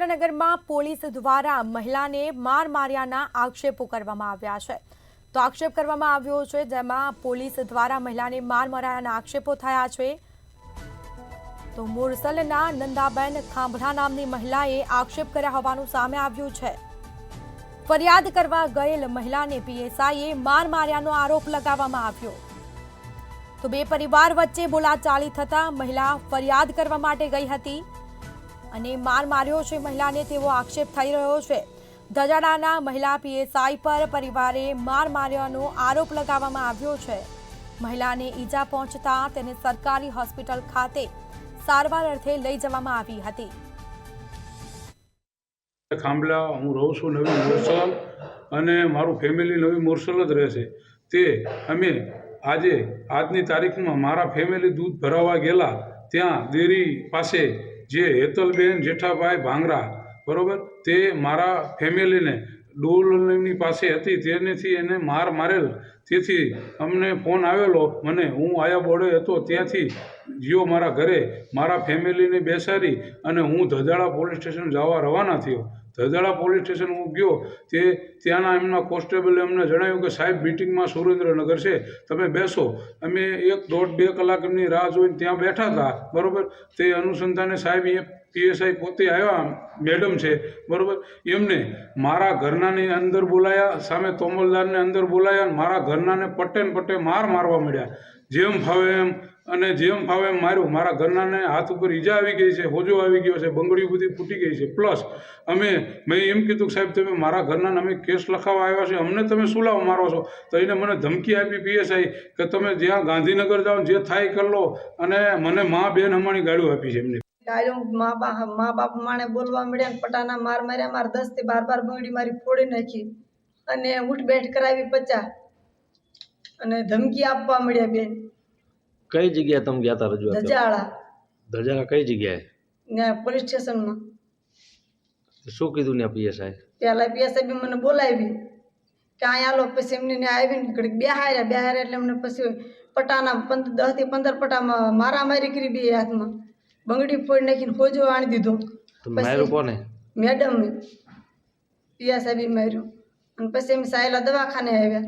સુરેન્દ્રનગરમાં પોલીસ દ્વારા મહિલાને માર માર્યાના આક્ષેપો કરવામાં આવ્યા છે। તો આક્ષેપ કરવામાં આવ્યો છે જેમાં પોલીસ દ્વારા મહિલાને માર માર્યાના આક્ષેપો થયા છે। તો મોરસલના નંદાબેન ખાંભરા નામની મહિલાએ આક્ષેપ કર્યા હોવાનું સામે આવ્યું છે। ફરિયાદ કરવા ગયેલ મહિલાને પીએસઆઈએ માર માર્યાનો આરોપ લગાવવામાં આવ્યો। તો બે પરિવાર વચ્ચે બોલાચાલી થતા મહિલા ફરિયાદ કરવા માટે ગઈ હતી અને માર માર્યો છે મહિલાને તેવો આક્ષેપ થઈ રહ્યો છે। ધજાડાના મહિલા પીએસઆઈ પર પરિવારે માર માર્યાનો આરોપ લગાવવામાં આવ્યો છે। મહિલાને ઈજા પહોંચતા તેને સરકારી હોસ્પિટલ ખાતે સારવાર અર્થે લઈ જવામાં આવી હતી। ખાંભલા હું રહું છું નવી મોરસલ અને મારું ફેમિલી નવી મોરસલ જ રહેશે। તે અમે આજની તારીખમાં મારા ફેમિલી દૂધ ભરાવા ગયેલા ત્યાં ડેરી પાસે જે હેતલબેન જેઠાભાઈ ભાંગરા બરાબર તે મારા ફેમિલીને ડોલની પાસે હતી તેનેથી એને માર મારેલ। તેથી અમને ફોન આવેલો મને હું આયા બોર્ડે હતો ત્યાંથી જીઓ મારા ઘરે મારા ફેમિલીને બેસાડી અને હું ધજાડા પોલીસ સ્ટેશન જવા રવાના થયો। ધજાડા પોલીસ સ્ટેશન હું ગયો તે ત્યાંના એમના કોન્સ્ટેબલે અમને જણાવ્યું કે સાહેબ મીટિંગમાં સુરેન્દ્રનગર છે તમે બેસો। અમે 1.5-2 કલાક એમની રાહ જોઈને ત્યાં બેઠા હતા બરાબર। તે અનુસંધાને સાહેબ એ પીએસઆઈ પોતે આવ્યા મેડમ છે બરાબર એમને મારા ઘરનાને અંદર બોલાયા સામે તોમલદારને અંદર બોલાયા મારા ઘરનાને પટ્ટે મારવા મળ્યા। જેમ ફાવે એમ અને જેમ ફાવે એમ માર્યું। મારા ઘરનાને હાથ ઉપર ઈજા આવી ગઈ છે હોજો આવી ગયો છે બંગડીઓ બધી ફૂટી ગઈ છે। પ્લસ મેં એમ કીધું કે સાહેબ તમે મારા ઘરનાને અમે કેસ લખાવવા આવ્યા છે અમને તમે શું લાવ મારો છો। તો એને મને ધમકી આપી પીએસઆઈ કે તમે જ્યાં ગાંધીનગર જાઓ જે થાય કરી લો અને મને મા બેન અમારી ગાળીઓ આપી છે એમને મા બાપ માણે બોલવા મળ્યા પટાના માર માર્યા માર 10 થી 12 બંગડી મારી ફોડી નાખી અને ઉઠ બેઠ કરાવી 50 અને ધમકી આપવા મળ્યા બેન। કઈ જગ્યાએ તમે ગયા હતા રજૂઆત? ધજાડા કઈ જગ્યાએ? ને પોલીસ સ્ટેશનમાં। શું કીધું ને પીએસઆઈ? પહેલા પીએસઆઈ બી મને બોલાવી કે અહીંયા લો પછી એમને આવીને ઘડીક બેહાર્યા એટલે અમને પછી પટાના 10 થી 15 પટા મારામારી કરી બે હાથમાં બંગડી ફોડી નાખીને હોજો આણી દીધો। માર્યું કોને? મેડમ પીએસઆઈ બી માર્યું અને પછી એમ સાયલા દવાખાને આવ્યા।